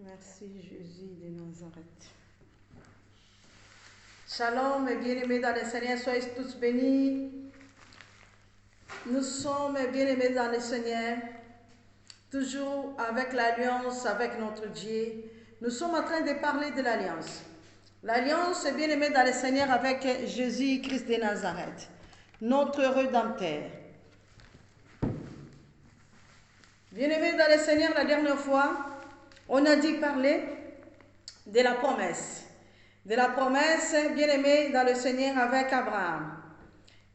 Merci Jésus de Nazareth. Shalom et bien-aimés dans le Seigneur, soyez tous bénis. Nous sommes bien-aimés dans le Seigneur, toujours avec l'alliance avec notre Dieu. Nous sommes en train de parler de l'alliance. L'alliance est bien-aimée dans le Seigneur avec Jésus-Christ de Nazareth, notre Rédempteur. Bien-aimés dans le Seigneur, la dernière fois, on a dit parler de la promesse. De la promesse, bien-aimée dans le Seigneur avec Abraham.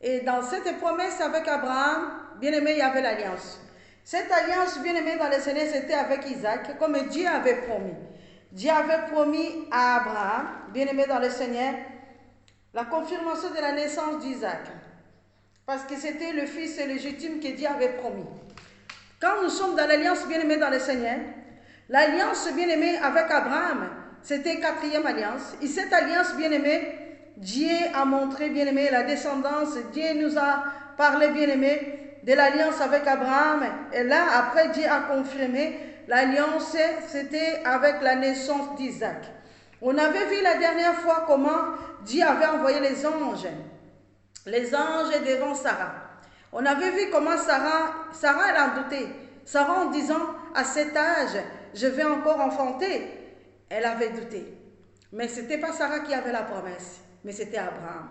Et dans cette promesse avec Abraham, bien-aimé, il y avait l'alliance. Cette alliance, bien-aimée dans le Seigneur, c'était avec Isaac, comme Dieu avait promis. Dieu avait promis à Abraham, bien-aimé dans le Seigneur, la confirmation de la naissance d'Isaac. Parce que c'était le fils légitime que Dieu avait promis. Quand nous sommes dans l'alliance, bien-aimé dans le Seigneur, l'alliance, bien-aimé, avec Abraham, c'était quatrième alliance. Et cette alliance, bien-aimé, Dieu a montré, bien-aimé, la descendance. Dieu nous a parlé, bien-aimé, de l'alliance avec Abraham. Et là, après, Dieu a confirmé l'alliance, c'était avec la naissance d'Isaac. On avait vu la dernière fois comment Dieu avait envoyé les anges devant Sarah. On avait vu comment Sarah elle a douté. Sarah en disant, à cet âge, je vais encore enfanter. Elle avait douté. Mais ce n'était pas Sarah qui avait la promesse, mais c'était Abraham.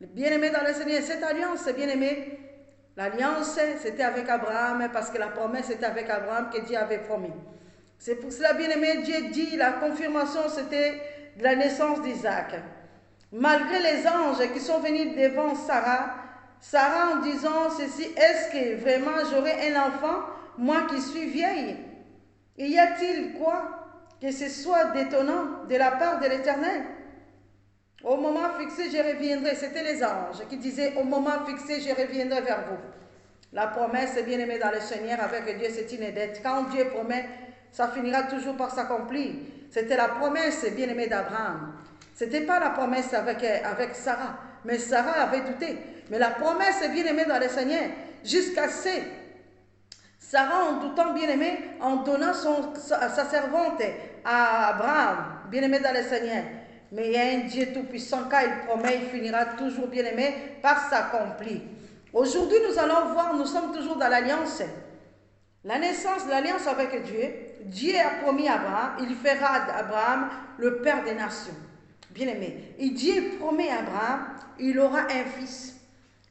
Bien-aimé dans le Seigneur, cette alliance, bien-aimé, l'alliance, c'était avec Abraham, parce que la promesse était avec Abraham que Dieu avait promis. C'est pour cela, bien-aimé, Dieu dit, la confirmation, c'était de la naissance d'Isaac. Malgré les anges qui sont venus devant Sarah en disant ceci, est-ce que vraiment j'aurai un enfant, moi qui suis vieille? Y a-t-il quoi que ce soit détonnant de la part de l'Éternel? Au moment fixé, je reviendrai. C'était les anges qui disaient, au moment fixé, je reviendrai vers vous. La promesse, bien aimée dans le Seigneur, avec Dieu, c'est une dette. Quand Dieu promet, ça finira toujours par s'accomplir. C'était la promesse, bien aimée d'Abraham. Ce n'était pas la promesse avec Sarah, mais Sarah avait douté. Mais la promesse, bien aimée dans le Seigneur, jusqu'à ce Sarah, en doutant, bien-aimé, en donnant sa servante à Abraham, bien-aimé dans le Seigneur. Mais il y a un Dieu tout-puissant, quand il promet, il finira toujours, bien-aimé, par s'accomplir. Aujourd'hui, nous allons voir, nous sommes toujours dans l'alliance. La naissance, l'alliance avec Dieu. Dieu a promis à Abraham, il fera d'Abraham le père des nations. Bien-aimé. Et Dieu promet à Abraham, il aura un fils.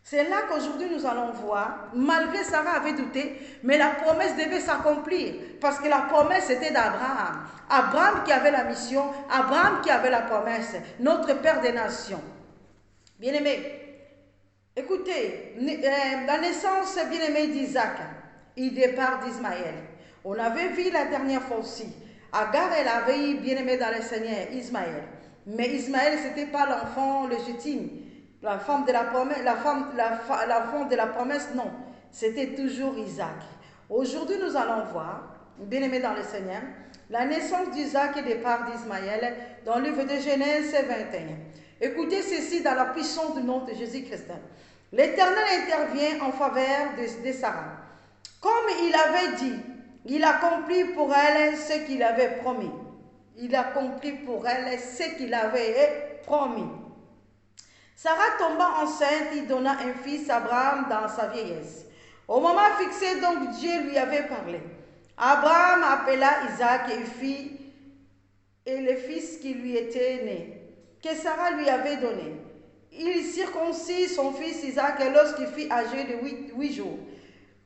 C'est là qu'aujourd'hui nous allons voir, malgré Sarah avait douté, mais la promesse devait s'accomplir, parce que la promesse était d'Abraham. Abraham qui avait la mission, Abraham qui avait la promesse, notre Père des nations. Bien-aimé, écoutez, la naissance, bien-aimé, d'Isaac, et départ d'Ismaël. On avait vu la dernière fois aussi, Agar, elle avait eu, bien-aimé dans le Seigneur, Ismaël. Mais Ismaël, ce n'était pas l'enfant légitime. L'enfant de la promesse, non. C'était toujours Isaac. Aujourd'hui, nous allons voir, bien-aimés dans le Seigneur, la naissance d'Isaac et départ d'Ismaël dans le livre de Genèse 21. Écoutez ceci dans la puissance du nom de Jésus-Christ. L'Éternel intervient en faveur de Sarah. Comme il avait dit, il accomplit pour elle ce qu'il avait promis. Il accomplit pour elle ce qu'il avait promis. Sarah tomba enceinte et donna un fils à Abraham dans sa vieillesse. Au moment fixé, donc, Dieu lui avait parlé. Abraham appela Isaac et le fils qui lui était né, que Sarah lui avait donné. Il circoncit son fils Isaac lorsqu'il fut âgé de 8 jours,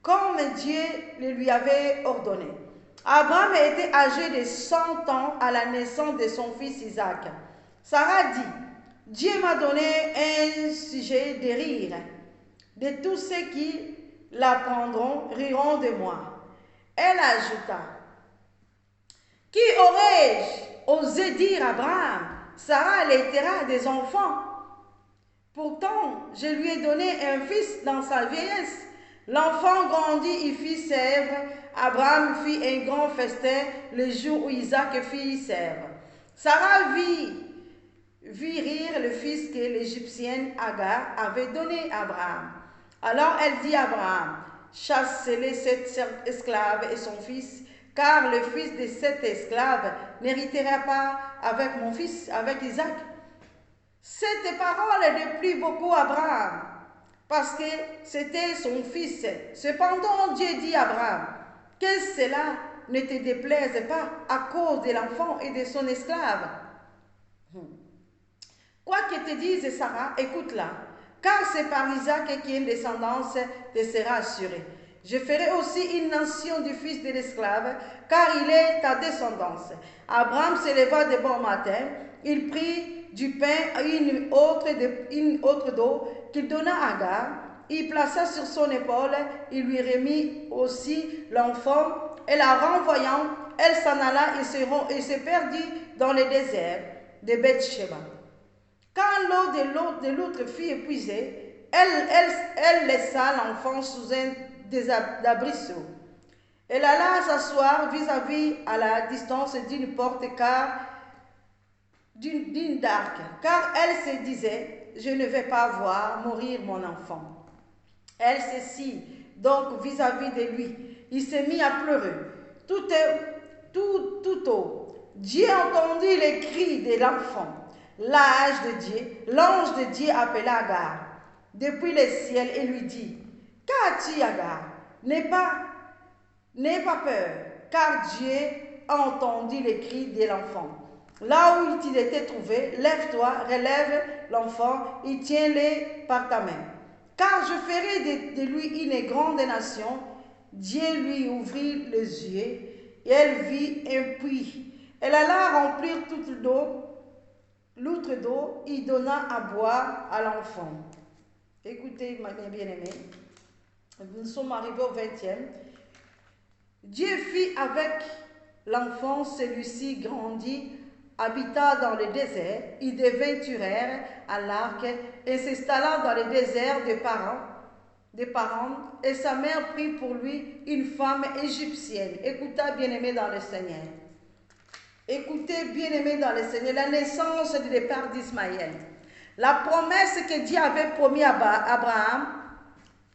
comme Dieu le lui avait ordonné. Abraham était âgé de 100 ans à la naissance de son fils Isaac. Sarah dit, Dieu m'a donné un sujet de rire. De tous ceux qui l'apprendront riront de moi. Elle ajouta, qui aurais-je osé dire à Abraham, Sarah allaitera des enfants? Pourtant, je lui ai donné un fils dans sa vieillesse. L'enfant grandit et fit sèvre. Abraham fit un grand festin le jour où Isaac fit sèvre. Sarah vit rire le fils que l'Égyptienne Agar avait donné à Abraham. Alors elle dit à Abraham, chasse-les cette esclave et son fils, car le fils de cet esclave n'héritera pas avec mon fils, avec Isaac. Cette parole déplut beaucoup Abraham, parce que c'était son fils. Cependant, Dieu dit à Abraham, que cela ne te déplaise pas à cause de l'enfant et de son esclave. Quoi que te dise Sarah, écoute-la, car c'est par Isaac qu'une descendance te sera assurée. Je ferai aussi une nation du fils de l'esclave, car il est ta descendance. Abraham se leva de bon matin, il prit du pain et une autre d'eau qu'il donna à Agar. Il plaça sur son épaule, il lui remit aussi l'enfant, et la renvoyant, elle s'en alla et se perdit dans le désert de Beth-Sheba. Quand l'eau de l'autre fut épuisée, elle laissa l'enfant sous un arbrisseau. Elle alla s'asseoir vis-à-vis à la distance d'une porte d'une d'arc, car elle se disait, je ne vais pas voir mourir mon enfant. Elle s'assit donc vis-à-vis de lui. Il se mit à pleurer. Tout haut, Dieu entendit les cris de l'enfant. L'ange de Dieu appela Agar depuis le ciel et lui dit, qu'as-tu, Agar? N'aie pas peur, car Dieu a entendu les cris de l'enfant. Là où il était trouvé, lève-toi, relève l'enfant et tiens-le par ta main. Car je ferai de lui une grande nation. Dieu lui ouvrit les yeux et elle vit un puits. Elle alla remplir l'outre d'eau, il donna à boire à l'enfant. Écoutez, mes bien-aimés, nous sommes arrivés au 20e. Dieu fit avec l'enfant, celui-ci grandit, habita dans le désert, il devint tueur à l'arc et s'installa dans le désert des parents, et sa mère prit pour lui une femme égyptienne. Écoutez, bien-aimés dans le Seigneur. Écoutez, bien-aimés dans le Seigneur, la naissance du départ d'Ismaël. La promesse que Dieu avait promise à Abraham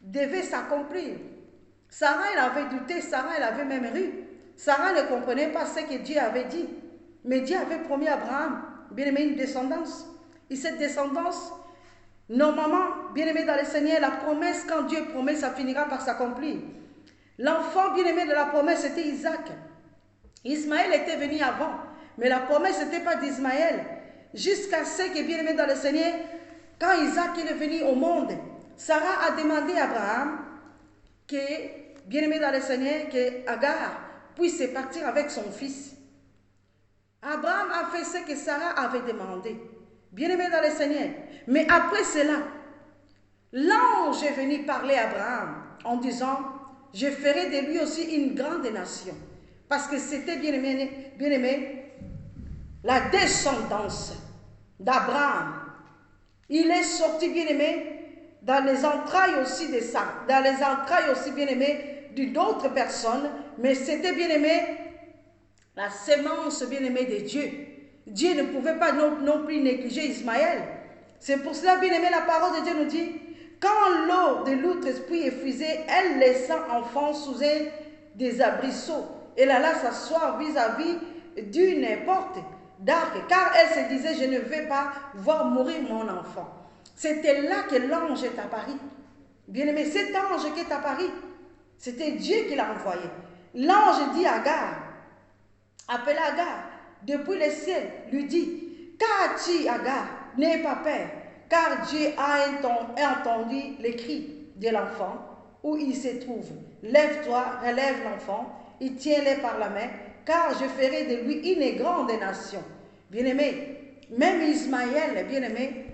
devait s'accomplir. Sarah, elle avait douté, Sarah, elle avait même ri. Sarah ne comprenait pas ce que Dieu avait dit. Mais Dieu avait promis à Abraham, bien-aimé, une descendance. Et cette descendance, normalement, bien-aimé dans le Seigneur, la promesse, quand Dieu promet, ça finira par s'accomplir. L'enfant bien-aimé de la promesse, c'était Isaac. Ismaël était venu avant, mais la promesse n'était pas d'Ismaël. Jusqu'à ce que, bien-aimé dans le Seigneur, quand Isaac est venu au monde, Sarah a demandé à Abraham que, bien-aimé dans le Seigneur, que Agar puisse partir avec son fils. Abraham a fait ce que Sarah avait demandé, bien-aimé dans le Seigneur. Mais après cela, l'ange est venu parler à Abraham en disant, je ferai de lui aussi une grande nation. Parce que c'était, bien-aimé, la descendance d'Abraham. Il est sorti, bien-aimé, dans les entrailles aussi de ça, dans les entrailles aussi, bien-aimé, d'autres personnes, mais c'était, bien-aimé, la sémence, bien-aimée de Dieu. Dieu ne pouvait pas non plus négliger Ismaël. C'est pour cela, bien-aimé, la parole de Dieu nous dit, quand l'eau de l'autre esprit est frisée, elle laissa enfant sous un des arbrisseaux. Elle alla s'asseoir vis-à-vis d'une porte d'arc, car elle se disait, je ne vais pas voir mourir mon enfant. C'était là que l'ange est apparu. Bien-aimé, cet ange qui est apparu, c'était Dieu qui l'a envoyé. L'ange dit à Agar, appelle Agar, depuis le ciel, lui dit, qu'as-tu, Agar? N'aie pas peur, car Dieu a entendu les cris de l'enfant où il se trouve. Lève-toi, relève l'enfant, et tiens-le par la main, car je ferai de lui une grande nation. Bien-aimé, même Ismaël, bien-aimé,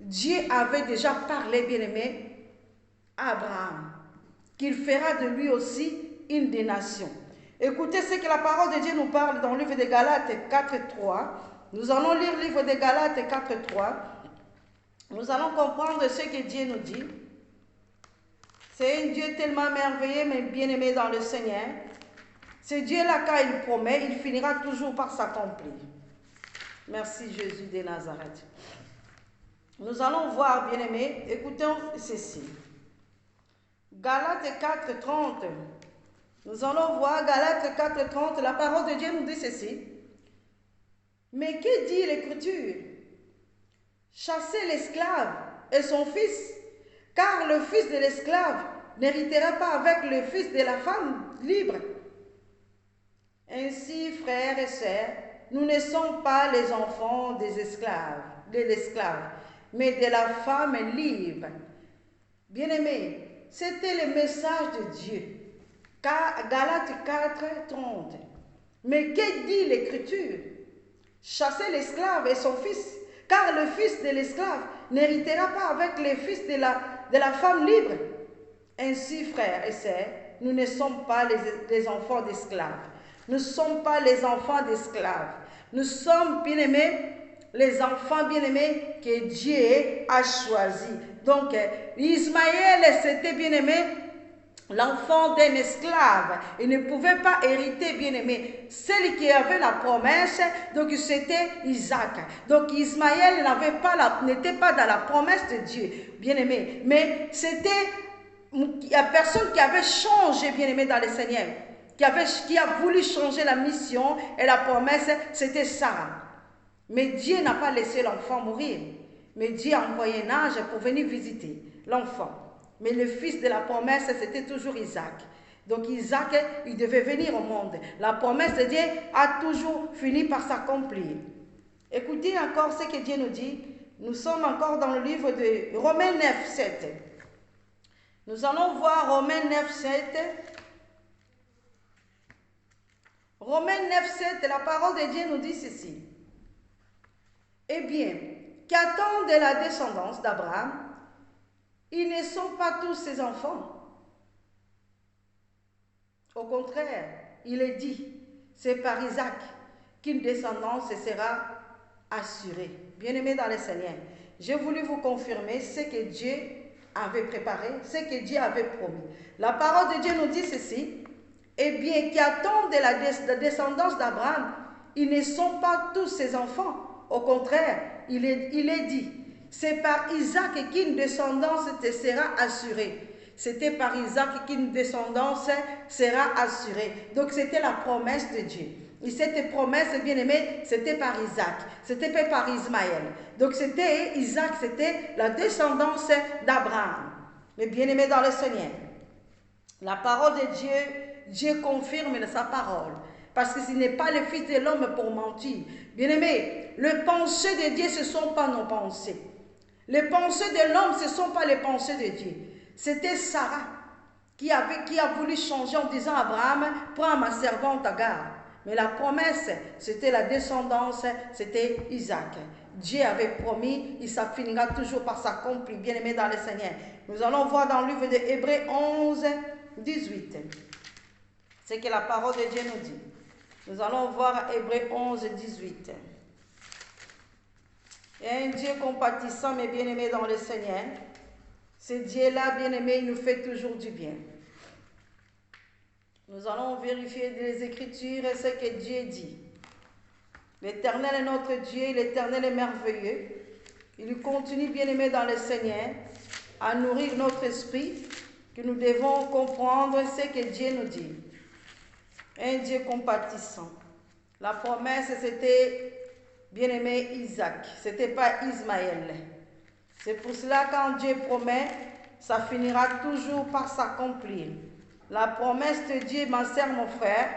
Dieu avait déjà parlé, bien-aimé, à Abraham, qu'il fera de lui aussi une des nations. Écoutez ce que la parole de Dieu nous parle dans le livre de Galates 4.3. Nous allons lire le livre de Galates 4.3. Nous allons comprendre ce que Dieu nous dit. C'est un Dieu tellement merveilleux, mais bien-aimé dans le Seigneur. Ce Dieu-là, quand il promet, il finira toujours par s'accomplir. Merci Jésus de Nazareth. Nous allons voir, bien-aimés, écoutons ceci. Galates 4.30. Nous allons voir Galates 4:30, la parole de Dieu nous dit ceci. Mais que dit l'Écriture? Chassez l'esclave et son fils, car le fils de l'esclave n'héritera pas avec le fils de la femme libre. Ainsi, frères et sœurs, nous ne sommes pas les enfants des esclaves, de l'esclave, mais de la femme libre. Bien-aimés, c'était le message de Dieu. Galates 4:30. Mais que dit l'Écriture? Chassez l'esclave et son fils, car le fils de l'esclave n'héritera pas avec le fils de la femme libre. Ainsi, frères et sœurs, nous ne sommes pas les enfants d'esclaves. Nous ne sommes pas les enfants d'esclaves. Nous sommes, bien-aimés, les enfants bien-aimés que Dieu a choisis. Donc, Ismaël, c'était bien-aimé, l'enfant d'un esclave. Il ne pouvait pas hériter, bien-aimé. Celui qui avait la promesse, donc c'était Isaac. Donc Ismaël n'était pas dans la promesse de Dieu, bien-aimé. Mais c'était la personne qui avait changé, bien-aimé, dans le Seigneur. Qui a voulu changer la mission et la promesse, c'était Sarah. Mais Dieu n'a pas laissé l'enfant mourir. Mais Dieu a envoyé un ange pour venir visiter l'enfant. Mais le fils de la promesse, c'était toujours Isaac. Donc Isaac, il devait venir au monde. La promesse de Dieu a toujours fini par s'accomplir. Écoutez encore ce que Dieu nous dit. Nous sommes encore dans le livre de Romains 9:7. Nous allons voir Romains 9:7. Romains 9:7, la parole de Dieu nous dit ceci. Eh bien, qu'attend de la descendance d'Abraham? Ils ne sont pas tous ses enfants. Au contraire, il est dit, c'est par Isaac qu'une descendance sera assurée. Bien-aimés dans le Seigneur, j'ai voulu vous confirmer ce que Dieu avait préparé, ce que Dieu avait promis. La parole de Dieu nous dit ceci. Eh bien, qui attendent de la descendance d'Abraham, ils ne sont pas tous ses enfants. Au contraire, il est dit, c'est par Isaac qu'une descendance te sera assurée. C'était par Isaac qu'une descendance sera assurée. Donc c'était la promesse de Dieu. Et cette promesse, bien aimé, c'était par Isaac. C'était pas par Ismaël. Donc c'était Isaac, c'était la descendance d'Abraham. Mais bien aimé dans le Seigneur, la parole de Dieu, Dieu confirme sa parole. Parce que ce n'est pas le Fils de l'homme pour mentir. Bien aimé, les pensées de Dieu, ce ne sont pas nos pensées. Les pensées de l'homme, ce ne sont pas les pensées de Dieu. C'était Sarah qui a voulu changer en disant à Abraham, prends ma servante Agar. Mais la promesse, c'était la descendance, c'était Isaac. Dieu avait promis, et ça finira toujours par s'accomplir, bien aimé dans le Seigneur. Nous allons voir dans le livre de Hébreux 11, 18. C'est que la parole de Dieu nous dit. Nous allons voir Hébreux 11, 18. Et un Dieu compatissant, mais bien-aimé dans le Seigneur. Ce Dieu-là, bien-aimé, il nous fait toujours du bien. Nous allons vérifier les Écritures et ce que Dieu dit. L'Éternel est notre Dieu, l'Éternel est merveilleux. Il continue, bien-aimé dans le Seigneur, à nourrir notre esprit, que nous devons comprendre ce que Dieu nous dit. Un Dieu compatissant. La promesse, c'était, bien-aimé, Isaac. Ce n'était pas Ismaël. C'est pour cela, quand Dieu promet, ça finira toujours par s'accomplir. La promesse de Dieu, ma sœur, mon frère,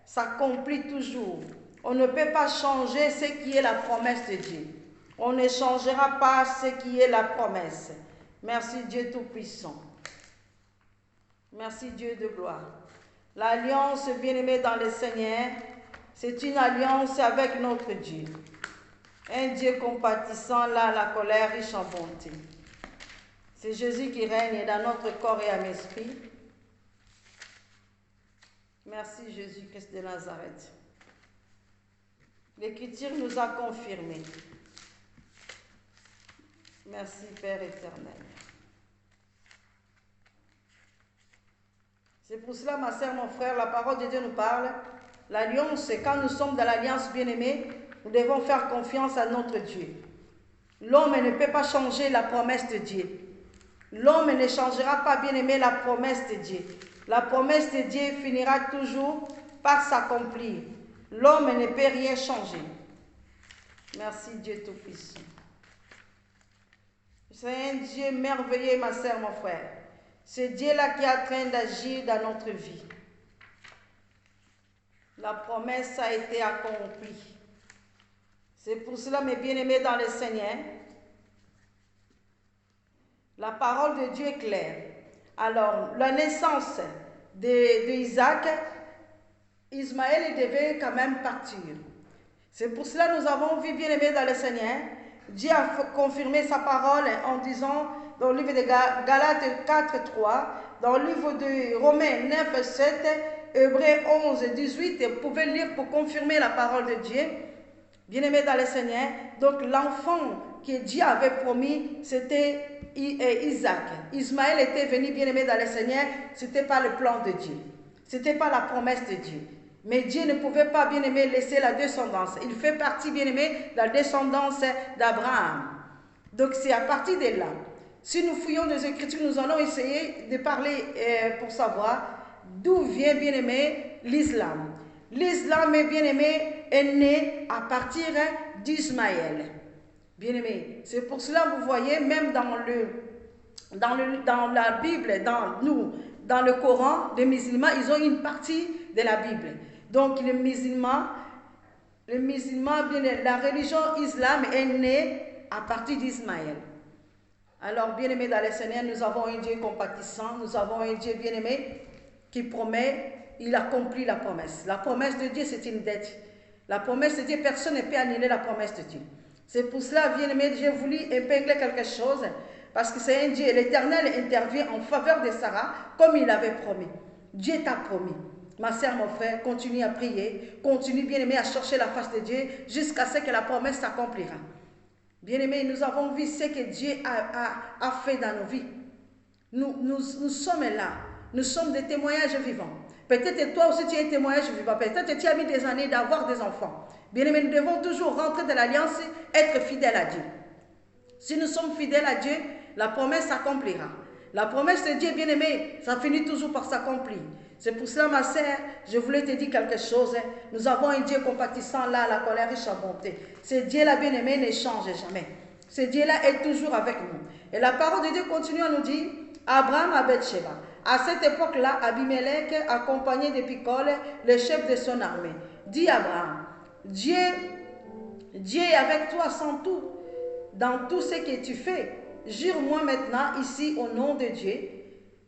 s'accomplit toujours. On ne peut pas changer ce qui est la promesse de Dieu. On ne changera pas ce qui est la promesse. Merci Dieu Tout-Puissant. Merci Dieu de gloire. L'alliance bien-aimée dans le Seigneur, c'est une alliance avec notre Dieu. Un Dieu compatissant, là, la colère riche en bonté. C'est Jésus qui règne dans notre corps et âme esprit. Merci Jésus-Christ de Nazareth. L'Écriture nous a confirmé. Merci Père éternel. C'est pour cela, ma sœur, mon frère, la parole de Dieu nous parle. L'alliance, c'est quand nous sommes dans l'alliance bien-aimée, nous devons faire confiance à notre Dieu. L'homme ne peut pas changer la promesse de Dieu. L'homme ne changera pas, bien-aimé, la promesse de Dieu. La promesse de Dieu finira toujours par s'accomplir. L'homme ne peut rien changer. Merci Dieu Tout-Puissant. C'est un Dieu merveilleux, ma sœur, mon frère. C'est Dieu-là qui est en train d'agir dans notre vie. La promesse a été accomplie. C'est pour cela, mes bien-aimés dans le Seigneur, la parole de Dieu est claire. Alors, la naissance d'Isaac, Ismaël devait quand même partir. C'est pour cela que nous avons vu, bien-aimés dans le Seigneur, Dieu a confirmé sa parole en disant dans le livre de Galates 4, 3, dans le livre de Romains 9, 7, Hébreux 11, 18, vous pouvez lire pour confirmer la parole de Dieu. Bien-aimés dans le Seigneur, donc l'enfant que Dieu avait promis, c'était Isaac. Ismaël était venu, bien-aimé dans le Seigneur, ce n'était pas le plan de Dieu. Ce n'était pas la promesse de Dieu. Mais Dieu ne pouvait pas, bien-aimé, laisser la descendance. Il fait partie, bien-aimé, de la descendance d'Abraham. Donc c'est à partir de là. Si nous fouillons des Écritures, nous allons essayer de parler pour savoir d'où vient, bien-aimé, l'islam. L'islam, bien-aimé, est né à partir d'Ismaël. Bien-aimé, c'est pour cela que vous voyez, même dans la Bible, dans le Coran, les musulmans, ils ont une partie de la Bible. Donc les musulmans, bien, la religion islam est née à partir d'Ismaël. Alors, bien-aimé dans le Seigneur, nous avons un Dieu compatissant, nous avons un Dieu bien-aimé qui promet, il accomplit la promesse. La promesse de Dieu, c'est une dette. La promesse de Dieu, personne ne peut annuler la promesse de Dieu. C'est pour cela, bien-aimé, j'ai voulu épingler quelque chose, parce que c'est un Dieu, l'Éternel intervient en faveur de Sarah, comme il avait promis. Dieu t'a promis. Ma sœur, mon frère, continue à prier, continue, bien-aimé, à chercher la face de Dieu, jusqu'à ce que la promesse s'accomplira. Bien-aimé, nous avons vu ce que Dieu a fait dans nos vies. Nous sommes là. Nous sommes des témoignages vivants. Peut-être toi aussi tu es un témoignage vivant. Peut-être tu as mis des années d'avoir des enfants. Bien-aimé, nous devons toujours rentrer dans l'alliance, être fidèles à Dieu. Si nous sommes fidèles à Dieu, la promesse s'accomplira. La promesse de Dieu, bien-aimé, ça finit toujours par s'accomplir. C'est pour cela, ma sœur, je voulais te dire quelque chose. Nous avons un Dieu compatissant là, la colère riche en bonté. Ce Dieu-là, bien-aimé, ne change jamais. Ce Dieu-là est toujours avec nous. Et la parole de Dieu continue à nous dire, Abraham à Bethsheba. À cette époque-là, Abimelech, accompagné de Picol, le chef de son armée, dit à Abraham, Dieu est avec toi sans tout, dans tout ce que tu fais. Jure-moi maintenant ici au nom de Dieu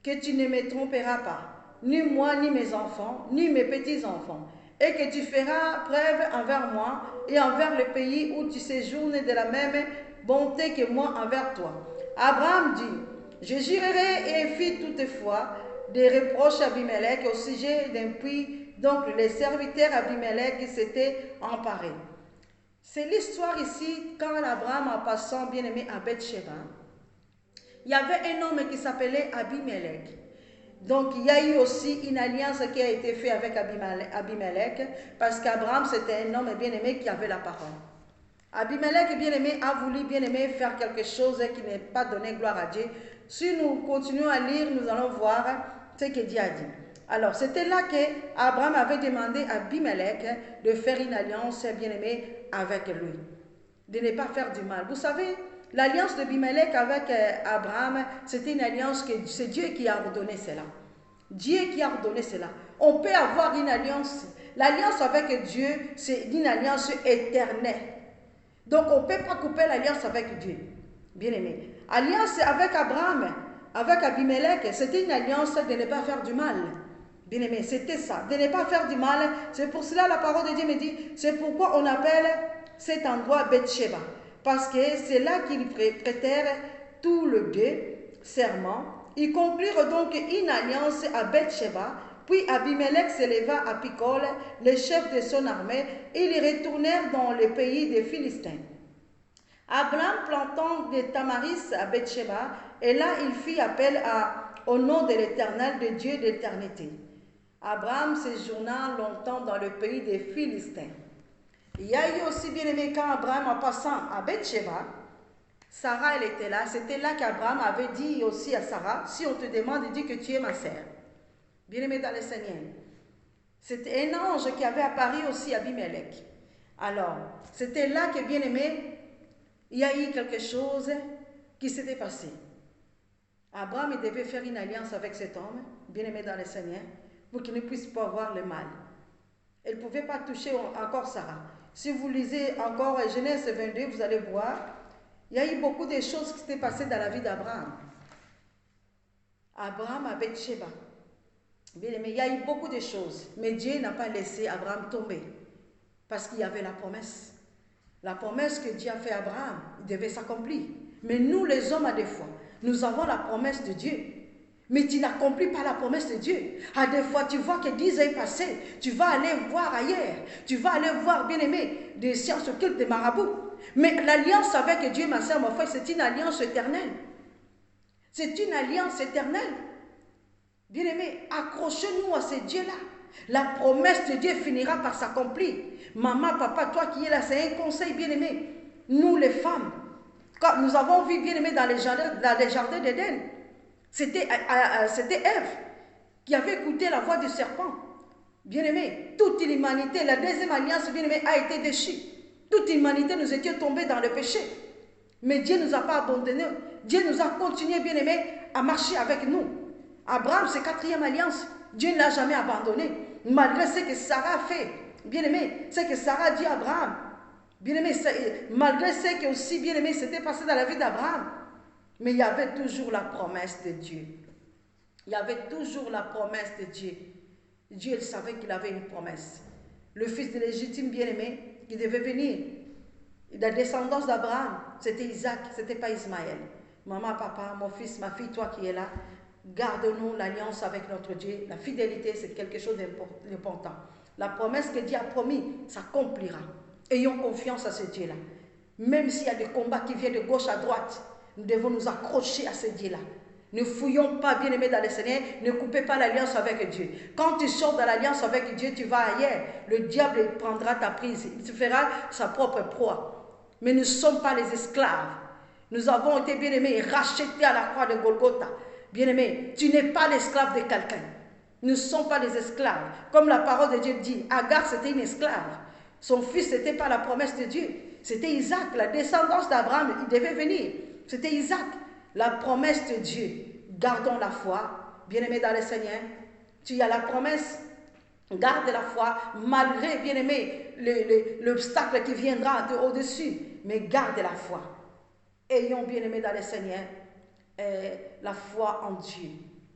que tu ne me tromperas pas, ni moi, ni mes enfants, ni mes petits-enfants, et que tu feras preuve envers moi et envers le pays où tu séjournes de la même bonté que moi envers toi. Abraham dit, je jurerai et fit toutefois des reproches à Abimelech au sujet d'un puits. Donc les serviteurs Abimelech s'étaient emparés. C'est l'histoire ici quand Abraham, en passant bien-aimé à Bethsheba, il y avait un homme qui s'appelait Abimelech. Donc il y a eu aussi une alliance qui a été faite avec Abimelech, parce qu'Abraham c'était un homme bien-aimé qui avait la parole. Abimelech, bien-aimé, a voulu, bien-aimé, faire quelque chose qui n'est pas donné gloire à Dieu. Si nous continuons à lire, nous allons voir ce que Dieu a dit. Alors, c'était là qu'Abraham avait demandé à Abimelech de faire une alliance, bien-aimé, avec lui. De ne pas faire du mal. Vous savez, l'alliance d'Abimelech avec Abraham, c'était une alliance que c'est Dieu qui a ordonné cela. Dieu qui a ordonné cela. On peut avoir une alliance. L'alliance avec Dieu, c'est une alliance éternelle. Donc, on ne peut pas couper l'alliance avec Dieu. Bien-aimé. Alliance avec Abraham, avec Abimelech, c'était une alliance de ne pas faire du mal. Bien-aimé, c'était ça, de ne pas faire du mal. C'est pour cela la parole de Dieu me dit, c'est pourquoi on appelle cet endroit Bethsheba. Parce que c'est là qu'ils prêtèrent tous les deux serment. Ils conclurent donc une alliance à Bethsheba. Puis Abimelech s'éleva à Picol, le chef de son armée, et ils retournèrent dans le pays des Philistins. Abraham plantant des tamaris à Bethsheba, et là il fit appel au nom de l'Éternel, de Dieu d'éternité. Abraham séjourna longtemps dans le pays des Philistins. Il y a eu aussi, bien aimé, quand Abraham, en passant à Bethsheba, Sarah, elle était là. C'était là qu'Abraham avait dit aussi à Sarah, si on te demande, dis que tu es ma sœur. Bien-aimé dans le Seigneur. C'était un ange qui avait apparu aussi à Abimelech. Alors, c'était là que, bien-aimé, il y a eu quelque chose qui s'était passé. Abraham il devait faire une alliance avec cet homme, bien-aimé dans le Seigneur, pour qu'il ne puisse pas voir le mal. Elle ne pouvait pas toucher encore Sarah. Si vous lisez encore Genèse 22, vous allez voir, il y a eu beaucoup de choses qui s'étaient passées dans la vie d'Abraham. Abraham avec Sheba. Bien aimé, il y a eu beaucoup de choses, mais Dieu n'a pas laissé Abraham tomber, parce qu'il y avait la promesse. La promesse que Dieu a fait à Abraham, il devait s'accomplir. Mais nous, les hommes, à des fois, nous avons la promesse de Dieu. Mais tu n'accomplis pas la promesse de Dieu. À des fois, tu vois que 10 ans est passé, tu vas aller voir ailleurs. Tu vas aller voir, bien aimé, des sciences occultes, des marabouts. Mais l'alliance avec Dieu, ma soeur, mon frère, c'est une alliance éternelle. C'est une alliance éternelle. Bien aimé, accrochez-nous à ce Dieu-là. La promesse de Dieu finira par s'accomplir. Maman, papa, toi qui es là, c'est un conseil, bien aimé. Nous, les femmes, quand nous avons vu, bien aimé, dans les jardins d'Éden, c'était Ève qui avait écouté la voix du serpent. Bien aimé, toute l'humanité, la deuxième alliance, bien aimé, a été déchue. Toute l'humanité, nous étions tombés dans le péché. Mais Dieu ne nous a pas abandonnés. Dieu nous a continué, bien aimé, à marcher avec nous. Abraham, c'est quatrième alliance. Dieu ne l'a jamais abandonné. Malgré ce que Sarah a fait. Bien aimé, ce que Sarah a dit à Abraham. Bien aimé, malgré ce que aussi, bien aimé, s'était passé dans la vie d'Abraham. Mais il y avait toujours la promesse de Dieu. Il y avait toujours la promesse de Dieu. Dieu, il savait qu'il avait une promesse. Le fils de légitime bien-aimé, qui devait venir. La descendance d'Abraham, c'était Isaac, ce n'était pas Ismaël. Maman, papa, mon fils, ma fille, toi qui es là, garde-nous l'alliance avec notre Dieu. La fidélité, c'est quelque chose d'important. La promesse que Dieu a promis s'accomplira. Ayons confiance à ce Dieu-là. Même s'il y a des combats qui viennent de gauche à droite, nous devons nous accrocher à ce Dieu-là. Ne fouillons pas, bien-aimés dans le Seigneur, ne coupez pas l'alliance avec Dieu. Quand tu sors de l'alliance avec Dieu, tu vas ailleurs. Le diable prendra ta prise, il te fera sa propre proie. Mais nous ne sommes pas les esclaves. Nous avons été, bien-aimés, rachetés à la croix de Golgotha. Bien-aimé, tu n'es pas l'esclave de quelqu'un. Nous ne sommes pas des esclaves. Comme la parole de Dieu dit, Agar c'était une esclave. Son fils, ce n'était pas la promesse de Dieu. C'était Isaac, la descendance d'Abraham, il devait venir. C'était Isaac, la promesse de Dieu. Gardons la foi, bien-aimé dans le Seigneur. Tu as la promesse, garde la foi, malgré, bien-aimé, l'obstacle qui viendra au-dessus. Mais garde la foi. Ayons, bien-aimé dans le Seigneur, la foi en Dieu,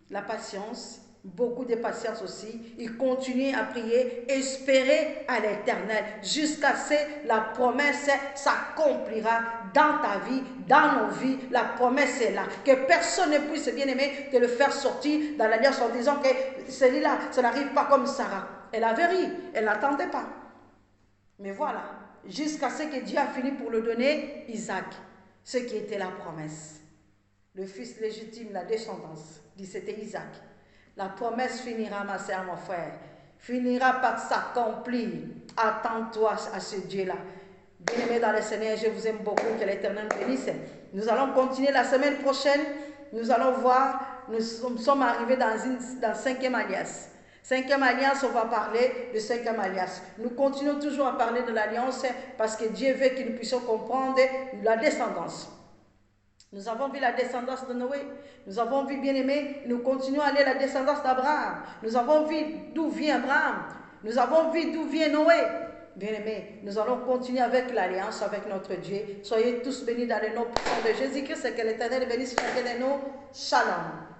la patience, beaucoup de patience aussi. Il continue à prier, espérer à l'Éternel jusqu'à ce que la promesse s'accomplira dans ta vie, dans nos vies. La promesse est là. Que personne ne puisse, bien aimer, te le faire sortir dans l'alliance en disant que celui-là, ça n'arrive pas comme Sarah. Elle avait ri, elle n'attendait pas. Mais voilà, jusqu'à ce que Dieu a fini pour le donner, Isaac, ce qui était la promesse. Le fils légitime, la descendance, dit c'était Isaac. La promesse finira, ma sœur, mon frère, finira par s'accomplir. Attends-toi à ce Dieu-là. Bien-aimés dans le Seigneur, je vous aime beaucoup, que l'Éternel nous bénisse. Nous allons continuer la semaine prochaine. Nous allons voir, nous sommes arrivés dans cinquième alliance. Cinquième alliance, on va parler de cinquième alliance. Nous continuons toujours à parler de l'alliance parce que Dieu veut que nous puissions comprendre la descendance. Nous avons vu la descendance de Noé. Nous avons vu, bien-aimé, nous continuons à aller la descendance d'Abraham. Nous avons vu d'où vient Abraham. Nous avons vu d'où vient Noé. Bien-aimé, nous allons continuer avec l'alliance avec notre Dieu. Soyez tous bénis dans le nom puissant de Jésus-Christ et que l'Éternel bénisse chacun de nous. Shalom.